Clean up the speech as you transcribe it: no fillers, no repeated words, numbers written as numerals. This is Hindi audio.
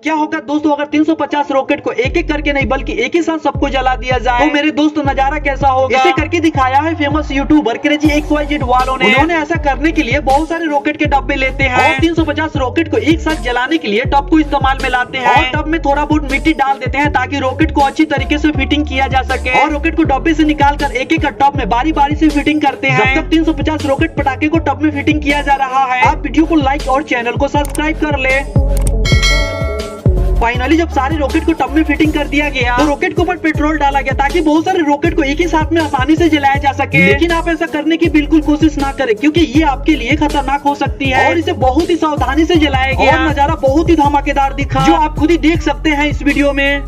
क्या होगा दोस्तों अगर 350 रॉकेट को एक एक करके नहीं बल्कि एक ही साथ सबको जला दिया जाए तो मेरे दोस्तों नजारा कैसा होगा। इसे करके दिखाया है फेमस यूट्यूबर क्रेजी XYZ वालों ने। उन्होंने ऐसा करने के लिए बहुत सारे रॉकेट के डब्बे लेते हैं और 350 रॉकेट को एक साथ जलाने के लिए टब को इस्तेमाल में लाते हैं और टब में थोड़ा बहुत मिट्टी डाल देते हैं ताकि रॉकेट को अच्छी तरीके से फिटिंग किया जा सके और रॉकेट को डब्बे से निकाल कर एक एक टब में बारी बारी से फिटिंग करते हैं। जब तक 350 रॉकेट पटाखे को टब में फिटिंग किया जा रहा है आप वीडियो को लाइक और चैनल को सब्सक्राइब कर ले। फाइनली जब सारे रॉकेट को टब में फिटिंग कर दिया गया तो रॉकेट के ऊपर पेट्रोल डाला गया ताकि बहुत सारे रॉकेट को एक ही साथ में आसानी से जलाया जा सके। लेकिन आप ऐसा करने की बिल्कुल कोशिश ना करें क्योंकि ये आपके लिए खतरनाक हो सकती है और इसे बहुत ही सावधानी से जलाया गया और नजारा बहुत ही धमाकेदार दिखा जो आप खुद ही देख सकते हैं इस वीडियो में।